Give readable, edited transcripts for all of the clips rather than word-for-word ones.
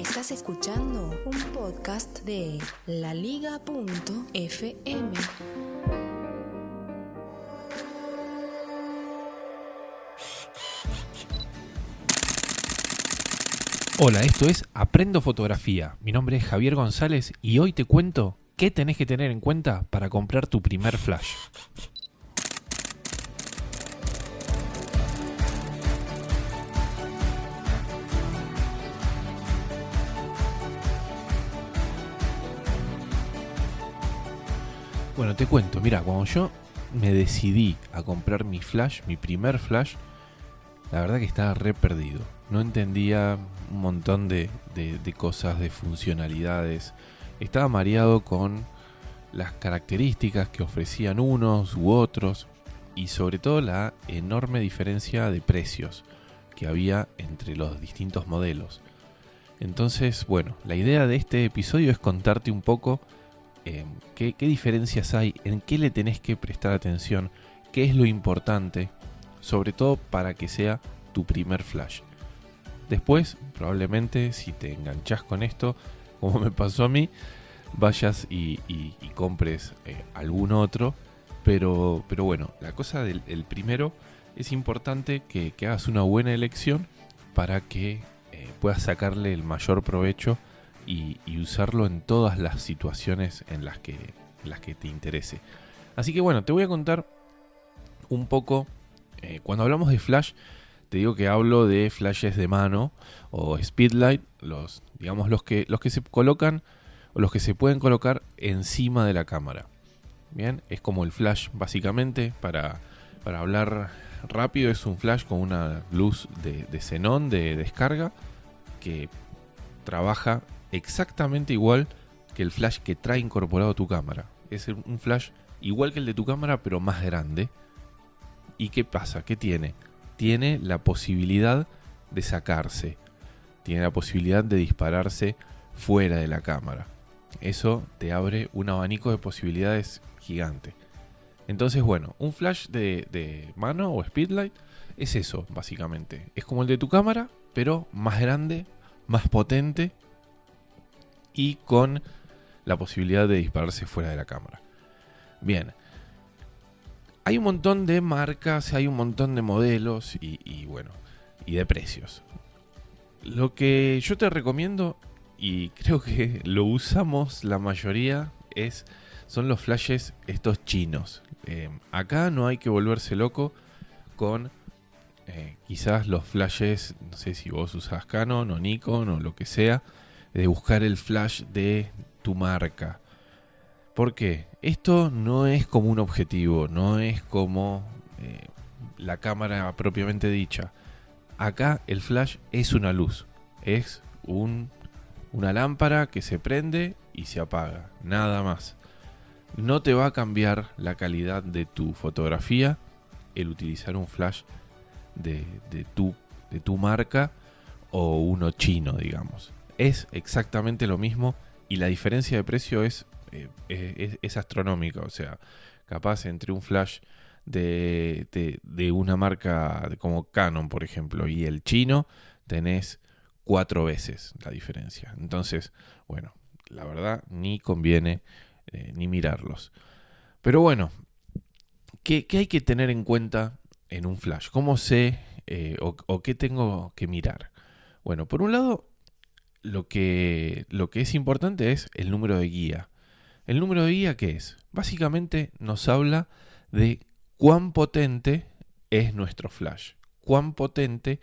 Estás escuchando un podcast de laliga.fm. Hola, esto es Aprendo Fotografía. Mi nombre es Javier González y hoy te cuento qué tenés que tener en cuenta para comprar tu primer flash. Bueno, te cuento, mira, cuando yo me decidí a comprar mi primer flash, la verdad que estaba re perdido. No entendía un montón de cosas, de funcionalidades. Estaba mareado con las características que ofrecían unos u otros y sobre todo la enorme diferencia de precios que había entre los distintos modelos. Entonces, bueno, la idea de este episodio es contarte un poco qué diferencias hay, en qué le tenés que prestar atención, qué es lo importante, sobre todo para que sea tu primer flash. Después, probablemente, si te enganchás con esto, como me pasó a mí, vayas y compres algún otro. Pero bueno, la cosa del primero es importante que hagas una buena elección para que puedas sacarle el mayor provecho y usarlo en todas las situaciones en las que te interese. Así que bueno, te voy a contar un poco. Cuando hablamos de flash, te digo que hablo de flashes de mano o speedlight, los que se colocan o los que se pueden colocar encima de la cámara. Bien, es como el flash básicamente, para hablar rápido, es un flash con una luz de xenón de descarga que trabaja exactamente igual que el flash que trae incorporado tu cámara. Es un flash igual que el de tu cámara, pero más grande. ¿Y qué pasa? ¿Qué tiene? Tiene la posibilidad de sacarse. Tiene la posibilidad de dispararse fuera de la cámara. Eso te abre un abanico de posibilidades gigante. Entonces, bueno, un flash de mano o speedlight es eso, básicamente. Es como el de tu cámara, pero más grande, más potente y con la posibilidad de dispararse fuera de la cámara. Bien. Hay un montón de marcas, hay un montón de modelos y de precios. Lo que yo te recomiendo, y creo que lo usamos la mayoría, son los flashes estos chinos. Acá no hay que volverse loco con quizás los flashes, no sé si vos usás Canon o Nikon o lo que sea, de buscar el flash de tu marca. ¿Por qué? Esto no es como un objetivo, no es como la cámara propiamente dicha. Acá el flash es una luz, es una lámpara que se prende y se apaga, nada más. No te va a cambiar la calidad de tu fotografía el utilizar un flash de tu marca o uno chino, digamos. Es exactamente lo mismo y la diferencia de precio es astronómica. O sea, capaz entre un flash de una marca como Canon, por ejemplo, y el chino, tenés 4 veces la diferencia. Entonces, bueno, la verdad ni conviene ni mirarlos. Pero bueno, ¿qué hay que tener en cuenta en un flash? ¿Cómo sé o qué tengo que mirar? Bueno, por un lado, lo que es importante es el número de guía. ¿El número de guía qué es? Básicamente nos habla de cuán potente es nuestro flash, cuán potente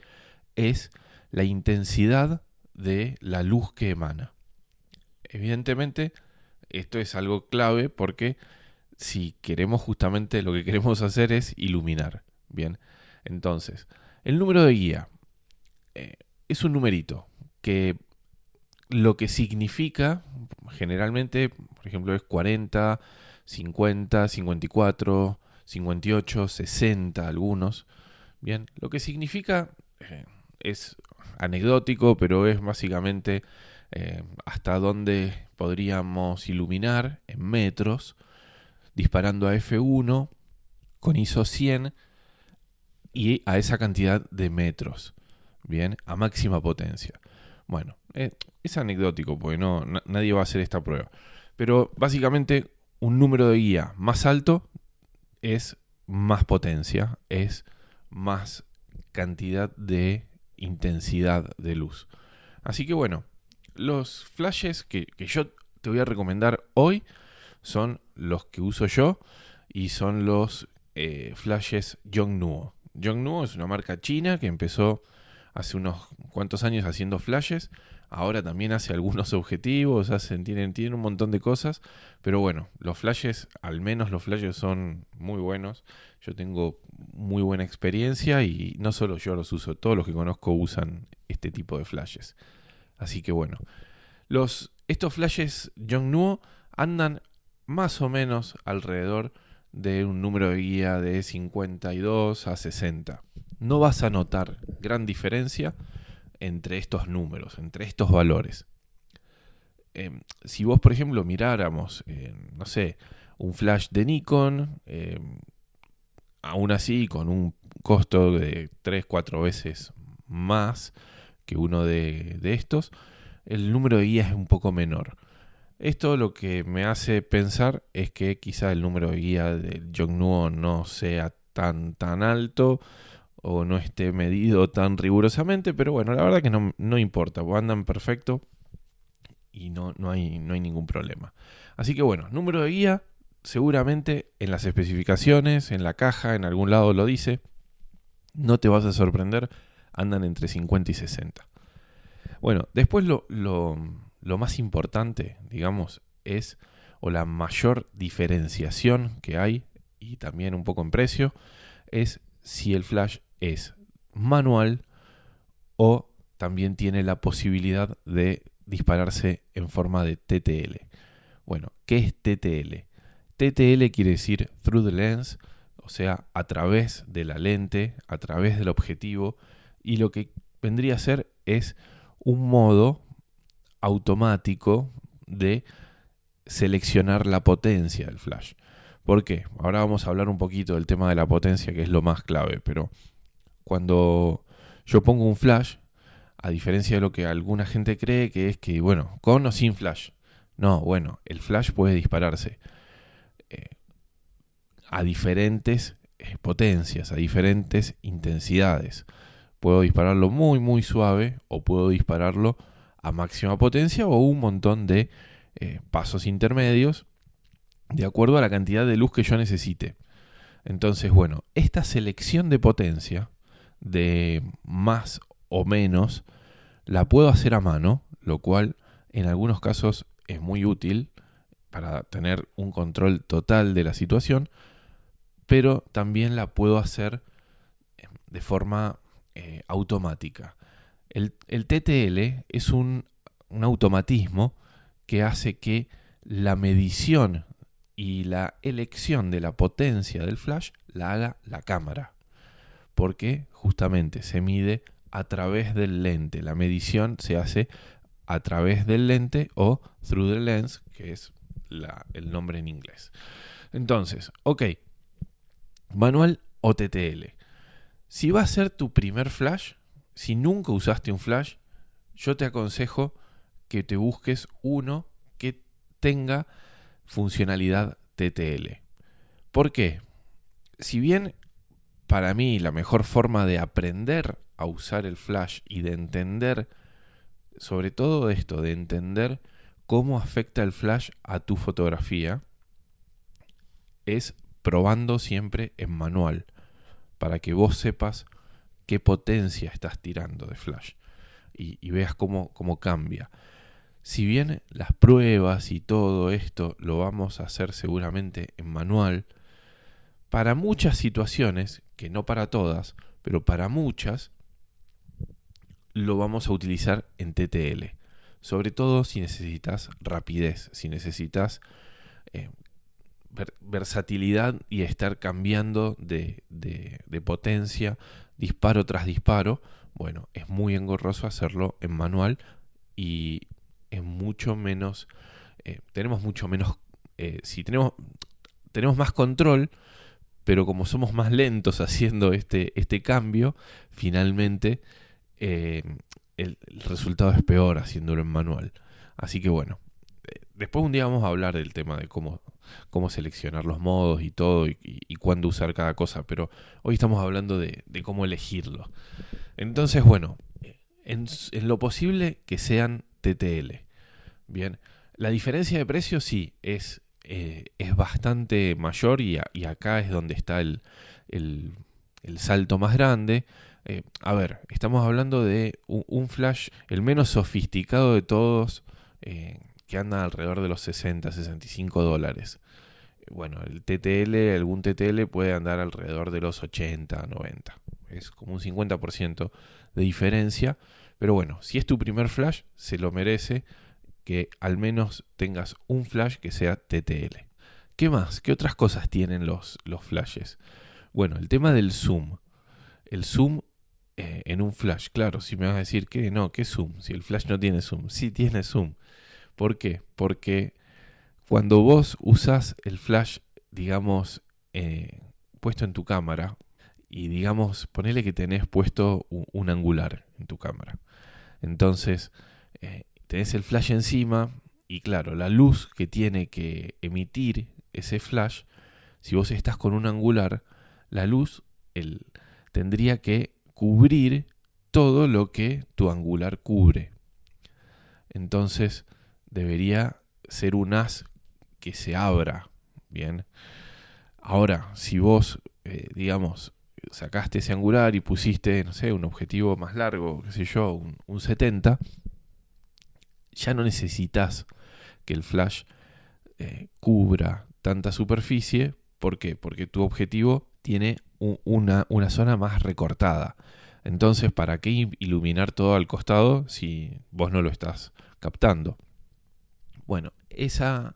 es la intensidad de la luz que emana. Evidentemente, esto es algo clave porque si queremos, justamente lo que queremos hacer es iluminar. Bien, entonces, el número de guía es un numerito que lo que significa generalmente, por ejemplo, es 40, 50, 54, 58, 60 algunos. Bien, lo que significa es anecdótico, pero es básicamente hasta dónde podríamos iluminar en metros disparando a f1 con ISO 100 y a esa cantidad de metros. Bien, a máxima potencia. Bueno, es anecdótico porque nadie va a hacer esta prueba. Pero básicamente un número de guía más alto es más potencia, es más cantidad de intensidad de luz. Así que bueno, los flashes que yo te voy a recomendar hoy son los que uso yo y son los flashes Yongnuo. Yongnuo es una marca china que empezó hace unos cuantos años haciendo flashes. Ahora también hace algunos objetivos, tienen un montón de cosas. Pero bueno, los flashes, al menos los flashes son muy buenos. Yo tengo muy buena experiencia y no solo yo los uso, todos los que conozco usan este tipo de flashes. Así que bueno, estos flashes Yongnuo andan más o menos alrededor de un número de guía de 52 a 60. No vas a notar gran diferencia entre estos números, entre estos valores. Si vos, por ejemplo, miráramos, no sé, un flash de Nikon, aún así con un costo de 3-4 veces más que uno de estos, el número de guía es un poco menor. Esto lo que me hace pensar es que quizá el número de guía del Yongnuo no sea tan alto o no esté medido tan rigurosamente, pero bueno, la verdad que no importa, andan perfecto y no hay ningún problema. Así que bueno, número de guía, seguramente en las especificaciones, en la caja, en algún lado lo dice, no te vas a sorprender, andan entre 50 y 60. Bueno, después lo más importante, digamos, o la mayor diferenciación que hay, y también un poco en precio, es si el flash es manual o también tiene la posibilidad de dispararse en forma de TTL. Bueno, ¿qué es TTL? TTL quiere decir through the lens, o sea, a través de la lente, a través del objetivo, y lo que vendría a ser es un modo automático de seleccionar la potencia del flash. ¿Por qué? Ahora vamos a hablar un poquito del tema de la potencia, que es lo más clave, pero cuando yo pongo un flash, a diferencia de lo que alguna gente cree, que es que, bueno, con o sin flash. No, bueno, el flash puede dispararse a diferentes potencias, a diferentes intensidades. Puedo dispararlo muy suave o puedo dispararlo a máxima potencia o un montón de pasos intermedios de acuerdo a la cantidad de luz que yo necesite. Entonces, bueno, esta selección de potencia de más o menos la puedo hacer a mano, lo cual en algunos casos es muy útil para tener un control total de la situación, pero también la puedo hacer de forma automática. El TTL es un automatismo que hace que la medición y la elección de la potencia del flash la haga la cámara, porque justamente se mide a través del lente. La medición se hace a través del lente o through the lens, que es el nombre en inglés. Entonces, ok, manual o TTL. Si va a ser tu primer flash, si nunca usaste un flash, yo te aconsejo que te busques uno que tenga funcionalidad TTL. ¿Por qué? Si bien para mí la mejor forma de aprender a usar el flash y de entender, sobre todo esto, de entender cómo afecta el flash a tu fotografía, es probando siempre en manual, para que vos sepas qué potencia estás tirando de flash y veas cómo cambia. Si bien las pruebas y todo esto lo vamos a hacer seguramente en manual, para muchas situaciones, que no para todas, pero para muchas, lo vamos a utilizar en TTL. Sobre todo si necesitas rapidez, si necesitas versatilidad y estar cambiando de potencia, disparo tras disparo. Bueno, es muy engorroso hacerlo en manual y es mucho menos, tenemos mucho menos, si tenemos más control, pero como somos más lentos haciendo este cambio, finalmente el resultado es peor haciéndolo en manual. Así que bueno, después un día vamos a hablar del tema de cómo seleccionar los modos y todo y cuándo usar cada cosa, pero hoy estamos hablando de cómo elegirlo. Entonces, bueno, en lo posible que sean TTL. Bien, la diferencia de precio sí es bastante mayor y acá es donde está el salto más grande. A ver, estamos hablando de un flash, el menos sofisticado de todos, que anda alrededor de los 60, 65 dólares. Bueno, algún TTL puede andar alrededor de los 80, 90. Es como un 50% de diferencia. Pero bueno, si es tu primer flash, se lo merece que al menos tengas un flash que sea TTL. ¿Qué más? ¿Qué otras cosas tienen los flashes? Bueno, el tema del zoom. El zoom en un flash. Claro, si me vas a decir que no, ¿qué zoom? Si el flash no tiene zoom. Sí tiene zoom. ¿Por qué? Porque cuando vos usás el flash, digamos, puesto en tu cámara, y digamos, ponele que tenés puesto un angular en tu cámara. Entonces, tenés el flash encima y claro, la luz que tiene que emitir ese flash, si vos estás con un angular, la luz tendría que cubrir todo lo que tu angular cubre. Entonces, debería ser un haz que se abra, ¿bien? Ahora, si vos, digamos, sacaste ese angular y pusiste, no sé, un objetivo más largo, qué sé yo, un 70, ya no necesitas que el flash cubra tanta superficie. ¿Por qué? Porque tu objetivo tiene una zona más recortada. Entonces, ¿para qué iluminar todo al costado si vos no lo estás captando? Bueno, esa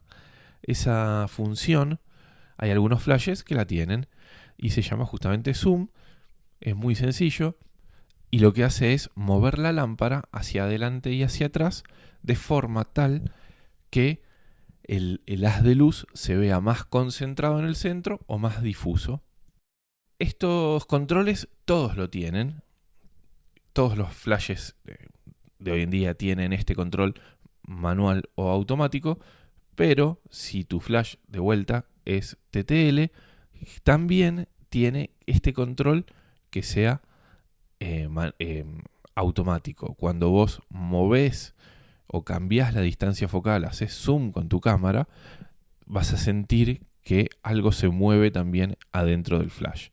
función, hay algunos flashes que la tienen y se llama justamente zoom. Es muy sencillo y lo que hace es mover la lámpara hacia adelante y hacia atrás de forma tal que el haz de luz se vea más concentrado en el centro o más difuso. Estos controles todos lo tienen. Todos los flashes de hoy en día tienen este control manual o automático, pero si tu flash de vuelta es TTL, también tiene este control que sea automático. Cuando vos movés o cambiás la distancia focal, haces zoom con tu cámara, vas a sentir que algo se mueve también adentro del flash.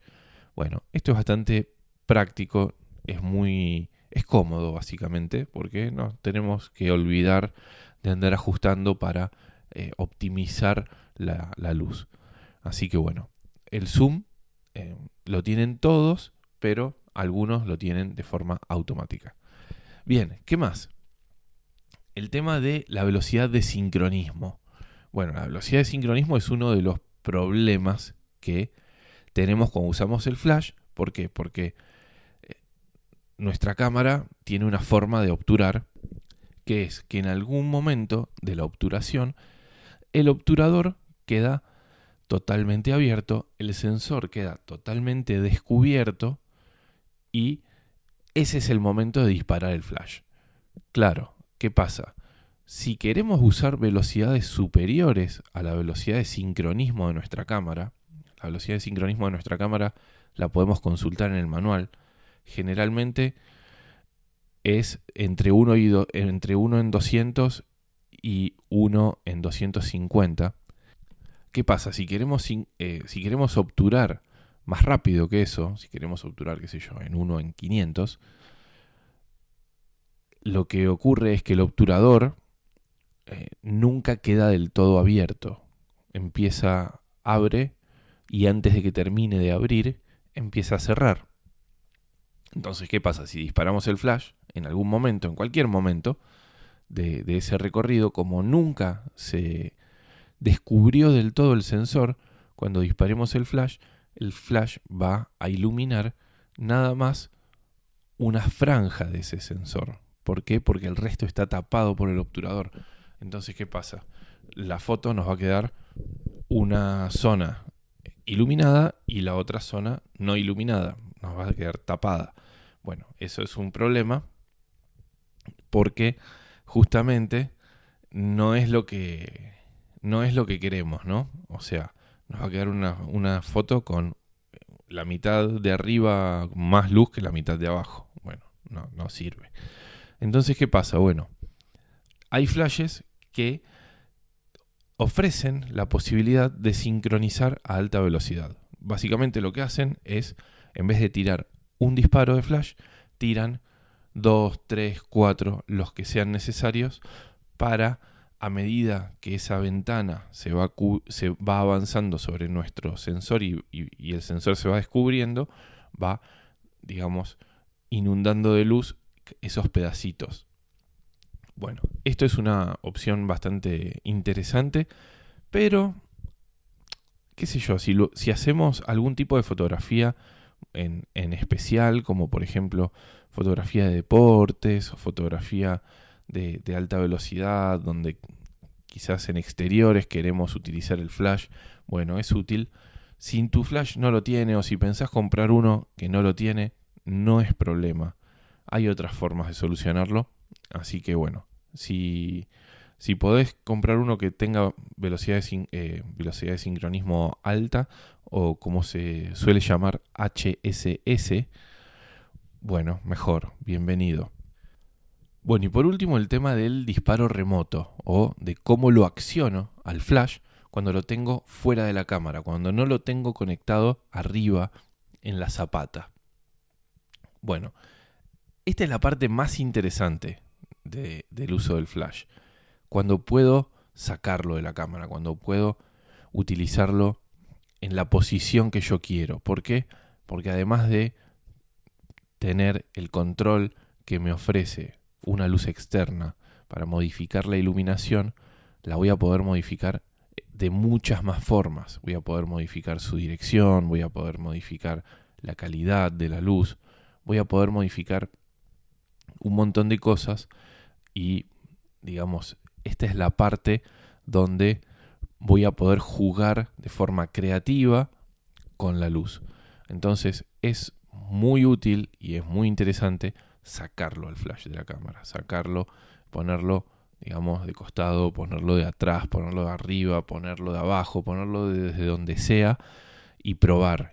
Bueno, esto es bastante práctico, es cómodo básicamente, porque no tenemos que olvidar de andar ajustando para optimizar la luz. Así que bueno, el zoom lo tienen todos, pero algunos lo tienen de forma automática. Bien, ¿qué más? El tema de la velocidad de sincronismo. Bueno, la velocidad de sincronismo es uno de los problemas que tenemos cuando usamos el flash. ¿Por qué? Porque nuestra cámara tiene una forma de obturar, que es que en algún momento de la obturación el obturador queda totalmente abierto, el sensor queda totalmente descubierto y ese es el momento de disparar el flash. Claro, ¿qué pasa? Si queremos usar velocidades superiores a la velocidad de sincronismo de nuestra cámara, la velocidad de sincronismo de nuestra cámara la podemos consultar en el manual. Generalmente es entre 1 en 200 y 1 en 250. ¿Qué pasa? Si queremos obturar más rápido que eso, si queremos obturar, qué sé yo, en 1 en 500, lo que ocurre es que el obturador nunca queda del todo abierto. Abre y antes de que termine de abrir, empieza a cerrar. Entonces, ¿qué pasa? Si disparamos el flash en algún momento, en cualquier momento de ese recorrido, como nunca se descubrió del todo el sensor, cuando disparemos el flash va a iluminar nada más una franja de ese sensor. ¿Por qué? Porque el resto está tapado por el obturador. Entonces, ¿qué pasa? La foto nos va a quedar una zona iluminada y la otra zona no iluminada. Nos va a quedar tapada. Bueno, eso es un problema porque justamente no es lo que queremos, ¿no? O sea, nos va a quedar una foto con la mitad de arriba más luz que la mitad de abajo. Bueno, no sirve. Entonces, ¿qué pasa? Bueno, hay flashes que ofrecen la posibilidad de sincronizar a alta velocidad. Básicamente lo que hacen es, en vez de tirar un disparo de flash, tiran 2, 3, 4, los que sean necesarios para, a medida que esa ventana se va avanzando sobre nuestro sensor y el sensor se va descubriendo, va, digamos, inundando de luz esos pedacitos. Bueno, esto es una opción bastante interesante, pero, qué sé yo, si hacemos algún tipo de fotografía en especial, como por ejemplo fotografía de deportes o fotografía de alta velocidad, donde quizás en exteriores queremos utilizar el flash, bueno, es útil. Si tu flash no lo tiene o si pensás comprar uno que no lo tiene, no es problema. Hay otras formas de solucionarlo, así que bueno, si podés comprar uno que tenga velocidad de sincronismo alta, o como se suele llamar HSS, bueno, mejor, bienvenido. Bueno, y por último el tema del disparo remoto, o de cómo lo acciono al flash cuando lo tengo fuera de la cámara, cuando no lo tengo conectado arriba en la zapata. Bueno, esta es la parte más interesante del uso del flash. Cuando puedo sacarlo de la cámara, cuando puedo utilizarlo en la posición que yo quiero. ¿Por qué? Porque además de tener el control que me ofrece una luz externa para modificar la iluminación, la voy a poder modificar de muchas más formas. Voy a poder modificar su dirección, voy a poder modificar la calidad de la luz, voy a poder modificar un montón de cosas y, digamos, esta es la parte donde voy a poder jugar de forma creativa con la luz. Entonces es muy útil y es muy interesante sacarlo al flash de la cámara, sacarlo, ponerlo, digamos, de costado, ponerlo de atrás, ponerlo de arriba, ponerlo de abajo, ponerlo desde donde sea y probar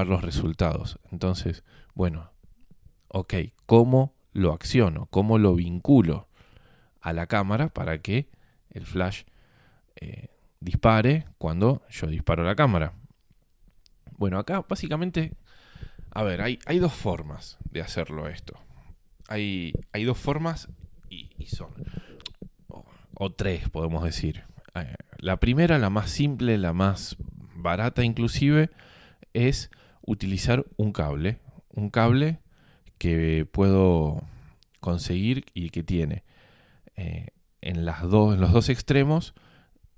los resultados. Entonces, bueno, ok, ¿cómo lo acciono? ¿Cómo lo vinculo a la cámara para que el flash dispare cuando yo disparo la cámara? Bueno, acá básicamente, a ver, hay dos formas de hacerlo esto. Hay dos formas y son, o tres podemos decir. La primera, la más simple, la más barata inclusive, es utilizar un cable. Un cable que puedo conseguir y que tiene en los dos extremos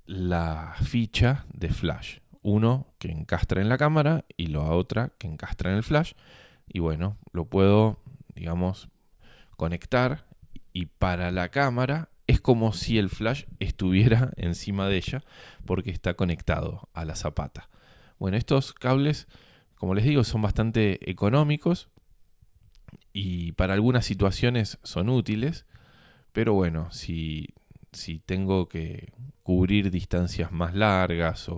la ficha de flash. Uno que encastra en la cámara y la otra que encastra en el flash. Y bueno, lo puedo, digamos, conectar, y para la cámara es como si el flash estuviera encima de ella porque está conectado a la zapata. Bueno, estos cables, como les digo, son bastante económicos y para algunas situaciones son útiles, pero bueno, si tengo que cubrir distancias más largas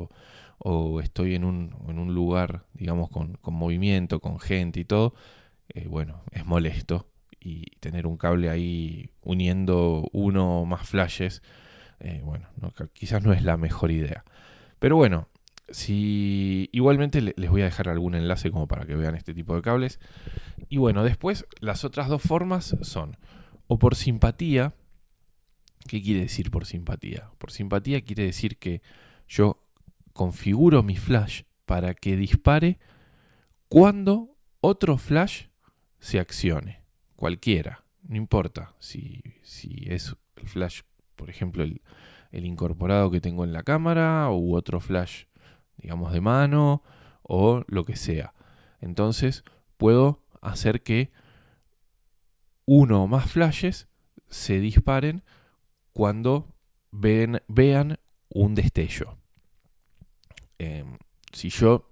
o estoy en un lugar, digamos, con movimiento, con gente y todo, bueno, es molesto, y tener un cable ahí uniendo uno o más flashes, bueno, quizás no es la mejor idea. Pero bueno, igualmente les voy a dejar algún enlace como para que vean este tipo de cables. Y bueno, después las otras dos formas son o por simpatía. ¿Qué quiere decir por simpatía? Por simpatía quiere decir que yo configuro mi flash para que dispare cuando otro flash se accione. Cualquiera, no importa si es el flash, por ejemplo, el incorporado que tengo en la cámara, u otro flash, digamos, de mano, o lo que sea. Entonces puedo hacer que uno o más flashes se disparen cuando vean un destello. Si yo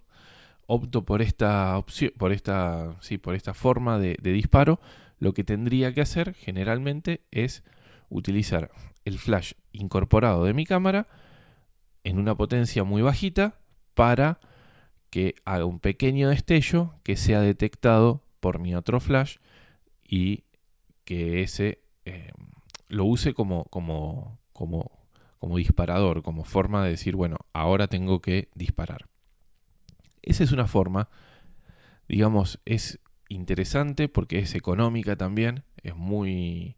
opto por esta opción, por esta forma de disparo, lo que tendría que hacer generalmente es utilizar el flash incorporado de mi cámara en una potencia muy bajita para que haga un pequeño destello que sea detectado por mi otro flash y que ese lo use como disparador, como forma de decir, bueno, ahora tengo que disparar. Esa es una forma, digamos, es interesante porque es económica también, es muy...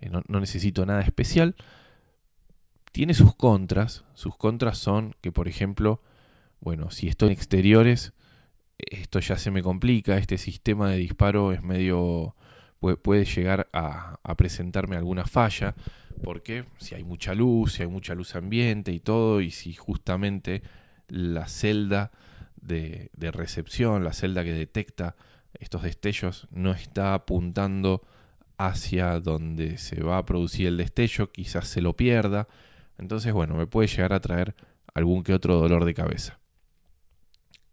no necesito nada especial. Tiene sus contras son que, por ejemplo, bueno, si estoy en exteriores, esto ya se me complica, este sistema de disparo es medio... puede llegar a presentarme alguna falla, porque si hay mucha luz ambiente y todo, y si justamente la celda de recepción, la celda que detecta estos destellos, no está apuntando hacia donde se va a producir el destello, quizás se lo pierda. Entonces, bueno, me puede llegar a traer algún que otro dolor de cabeza.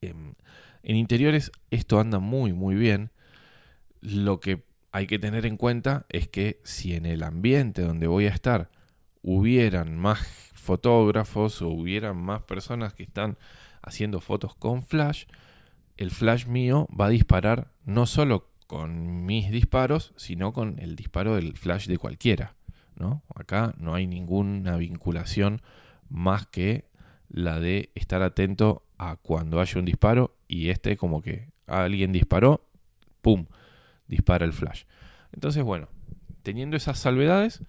En interiores esto anda muy muy bien. Lo que hay que tener en cuenta es que si en el ambiente donde voy a estar hubieran más fotógrafos o hubieran más personas que están haciendo fotos con flash, el flash mío va a disparar no solo con mis disparos, sino con el disparo del flash de cualquiera, ¿no? Acá no hay ninguna vinculación más que la de estar atento a cuando haya un disparo y como que alguien disparó, ¡pum!, dispara el flash. Entonces, bueno, teniendo esas salvedades,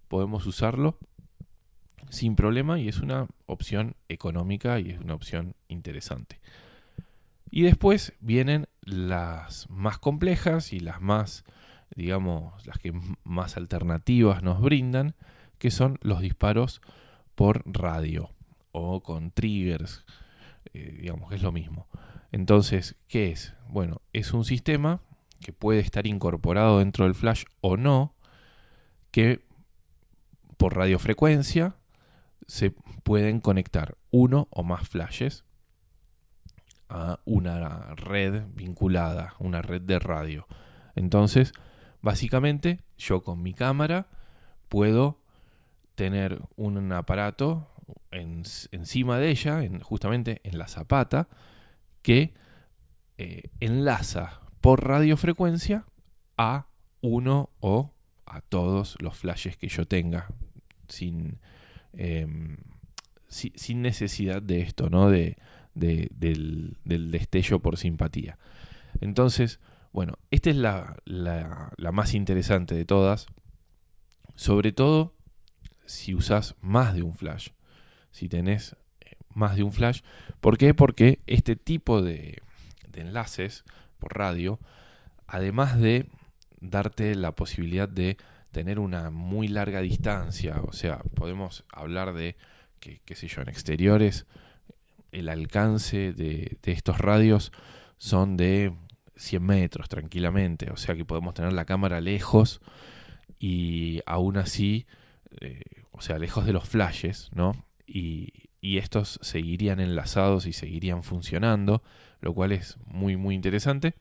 podemos usarlo sin problema y es una opción económica y es una opción interesante. Y después vienen las más complejas y las más, digamos, las que más alternativas nos brindan, que son los disparos por radio o con triggers, digamos, es lo mismo. Entonces, ¿qué es? Bueno, es un sistema que puede estar incorporado dentro del flash o no, que por radiofrecuencia se pueden conectar uno o más flashes a una red vinculada, una red de radio. Entonces, básicamente, yo con mi cámara puedo tener un aparato encima de ella, justamente en la zapata, que enlaza por radiofrecuencia a uno o a todos los flashes que yo tenga, sin necesidad de esto, ¿no? Del destello por simpatía. Entonces, bueno, esta es la más interesante de todas, sobre todo si usás más de un flash, si tenés más de un flash. ¿Por qué? Porque este tipo de enlaces por radio, además de darte la posibilidad de tener una muy larga distancia, o sea, podemos hablar de que, qué sé yo, en exteriores, el alcance de estos radios son de 100 metros tranquilamente, o sea que podemos tener la cámara lejos y aún así, o sea, lejos de los flashes, ¿no? Y estos seguirían enlazados y seguirían funcionando, lo cual es muy muy interesante.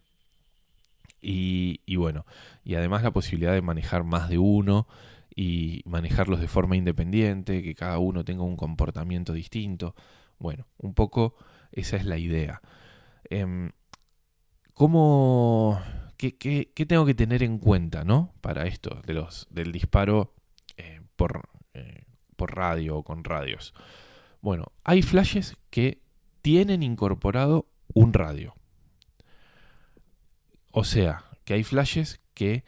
Y bueno, y además la posibilidad de manejar más de uno y manejarlos de forma independiente, que cada uno tenga un comportamiento distinto. Bueno, un poco esa es la idea. ¿Qué tengo que tener en cuenta, ¿no? Para esto del disparo por radio o con radios. Bueno, hay flashes que tienen incorporado un radio. O sea, que hay flashes que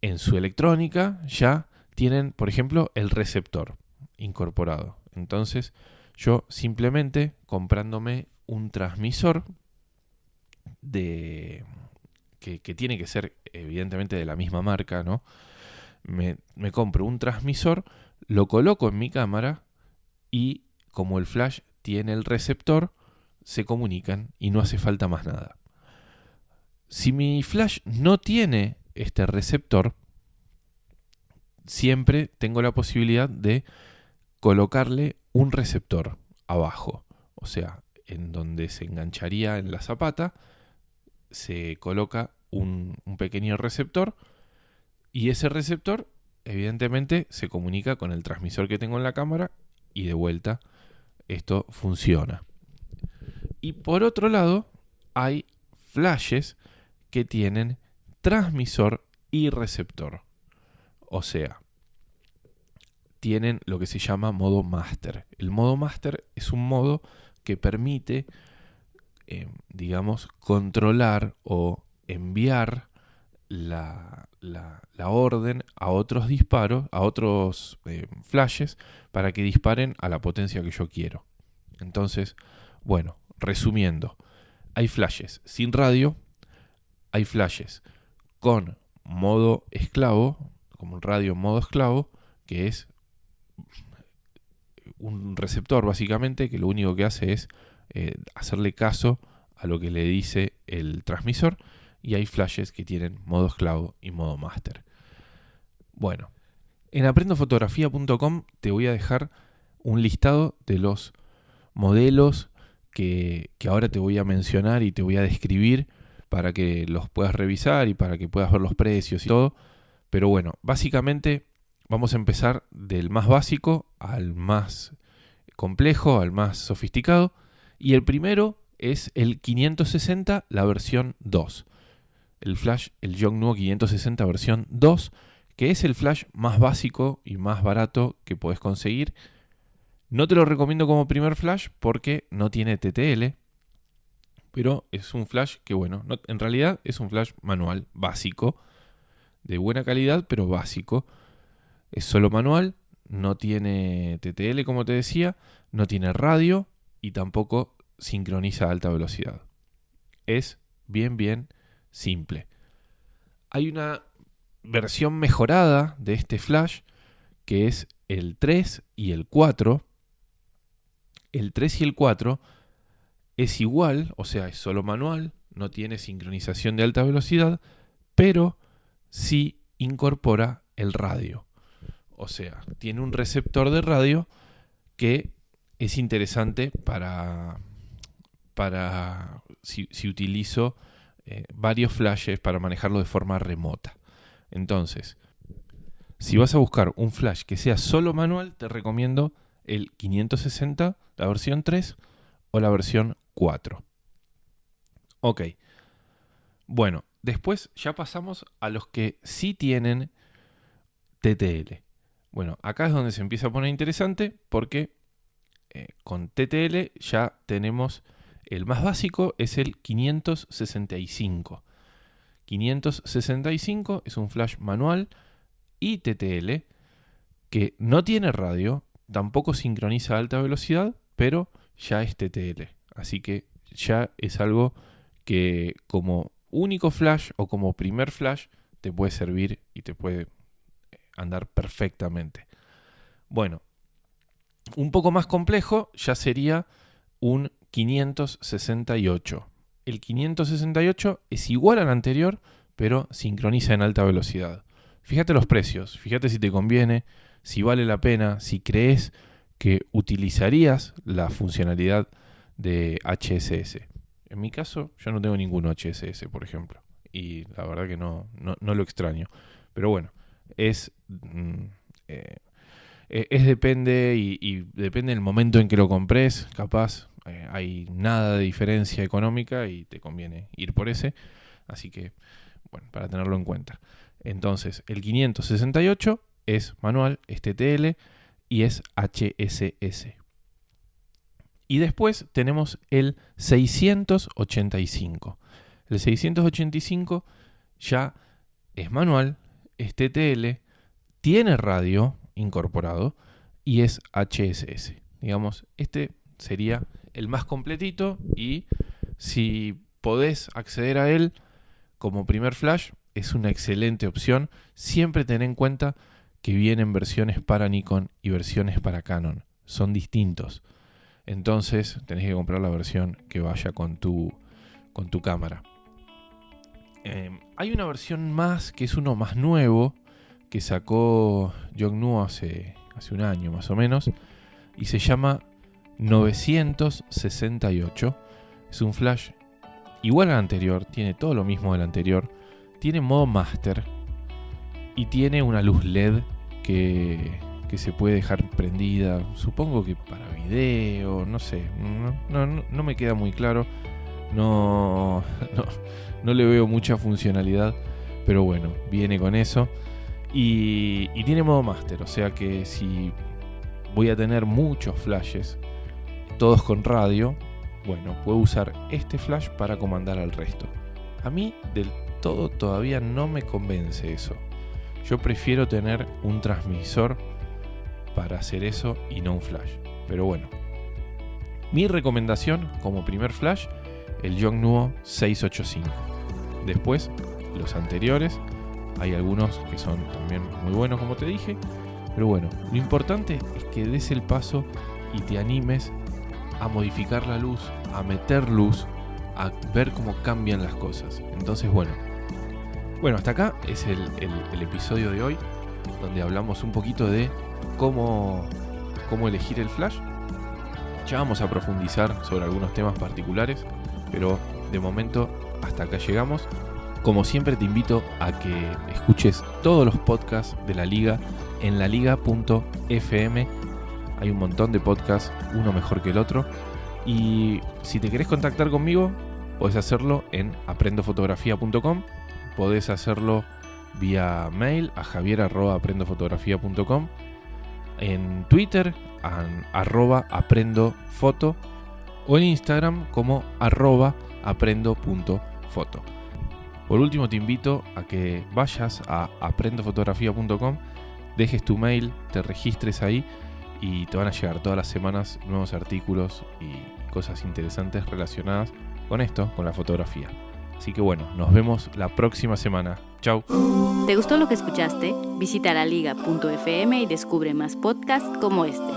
en su electrónica ya tienen, por ejemplo, el receptor incorporado. Entonces, yo simplemente comprándome un transmisor que tiene que ser evidentemente de la misma marca, ¿no? Me compro un transmisor, lo coloco en mi cámara y como el flash tiene el receptor, se comunican y no hace falta más nada. Si mi flash no tiene este receptor, siempre tengo la posibilidad de colocarle un receptor abajo. O sea, en donde se engancharía en la zapata, se coloca un pequeño receptor, y ese receptor evidentemente se comunica con el transmisor que tengo en la cámara, y de vuelta esto funciona. Y por otro lado, hay flashes que tienen transmisor y receptor. O sea, tienen lo que se llama modo master. El modo master es un modo que permite, controlar o enviar la orden a otros disparos, a otros flashes, para que disparen a la potencia que yo quiero. Entonces, bueno, resumiendo, hay flashes sin radio, hay flashes con modo esclavo, como un radio en modo esclavo, que es un receptor básicamente, que lo único que hace es hacerle caso a lo que le dice el transmisor, y hay flashes que tienen modo esclavo y modo master. Bueno, en aprendofotografía.com te voy a dejar un listado de los modelos que ahora te voy a mencionar y te voy a describir para que los puedas revisar y para que puedas ver los precios y todo. Pero bueno, básicamente vamos a empezar del más básico al más complejo, al más sofisticado. Y el primero es el 560, la versión 2. El flash, el Yongnuo 560 versión 2, que es el flash más básico y más barato que podés conseguir. No te lo recomiendo como primer flash porque no tiene TTL, pero es un flash que, bueno, en realidad es un flash manual básico, de buena calidad, pero básico. Es solo manual, no tiene TTL, como te decía, no tiene radio y tampoco sincroniza a alta velocidad. Es bien simple. Hay una versión mejorada de este flash que es el 3 y el 4. El 3 y el 4 es igual, o sea, es solo manual, no tiene sincronización de alta velocidad, pero sí incorpora el radio. O sea, tiene un receptor de radio que es interesante para si utilizo varios flashes para manejarlo de forma remota. Entonces, si vas a buscar un flash que sea solo manual, te recomiendo el 560, la versión 3 o la versión 4. Ok. Bueno, después ya pasamos a los que sí tienen TTL. Bueno, acá es donde se empieza a poner interesante porque con TTL ya tenemos el más básico, es el 565. 565 es un flash manual y TTL que no tiene radio, tampoco sincroniza a alta velocidad, pero ya es TTL. Así que ya es algo que como único flash o como primer flash te puede servir y te puede andar perfectamente. Bueno, un poco más complejo ya sería un 568. El 568 es igual al anterior, pero sincroniza en alta velocidad. Fíjate los precios, fíjate si te conviene, si vale la pena, si crees que utilizarías la funcionalidad de HSS. En mi caso, yo no tengo ninguno HSS, por ejemplo, y la verdad que no lo extraño. Pero bueno, es depende y depende del momento en que lo compres. Capaz hay nada de diferencia económica y te conviene ir por ese. Así que, bueno, para tenerlo en cuenta. Entonces, el 568 es manual, es TTL y es HSS. Y después tenemos el 685. El 685 ya es manual, es TTL, tiene radio incorporado y es HSS. Digamos, este sería el más completito y si podés acceder a él como primer flash, es una excelente opción. Siempre ten en cuenta que vienen versiones para Nikon y versiones para Canon. Son distintos. Entonces tenés que comprar la versión que vaya con tu cámara. Hay una versión más que es uno más nuevo que sacó Yongnuo hace un año más o menos y se llama 968. Es un flash igual al anterior, tiene todo lo mismo del anterior, tiene modo master y tiene una luz LED que se puede dejar prendida, supongo que para video, no sé, no me queda muy claro, no le veo mucha funcionalidad, pero bueno, viene con eso y tiene modo master, o sea que si voy a tener muchos flashes, todos con radio, bueno, puedo usar este flash para comandar al resto. A mí del todo todavía no me convence eso. Yo prefiero tener un transmisor para hacer eso y no un flash. Pero bueno, mi recomendación como primer flash, el Yongnuo 685. Después, los anteriores, hay algunos que son también muy buenos como te dije. Pero bueno, lo importante es que des el paso y te animes a modificar la luz, a meter luz, a ver cómo cambian las cosas. Entonces bueno, hasta acá es el episodio de hoy, donde hablamos un poquito de cómo elegir el flash. Ya vamos a profundizar sobre algunos temas particulares, pero de momento hasta acá llegamos. Como siempre te invito a que escuches todos los podcasts de la Liga en laliga.fm. Hay un montón de podcasts, uno mejor que el otro. Y si te querés contactar conmigo, podés hacerlo en aprendofotografía.com. Podés hacerlo vía mail a javier@aprendofotografía.com. En Twitter, @aprendofoto. O en Instagram como @aprendo.foto. Por último, te invito a que vayas a aprendofotografía.com, dejes tu mail, te registres ahí y te van a llegar todas las semanas nuevos artículos y cosas interesantes relacionadas con esto, con la fotografía. Así que bueno, nos vemos la próxima semana. Chau. ¿Te gustó lo que escuchaste? Visita laliga.fm y descubre más podcasts como este.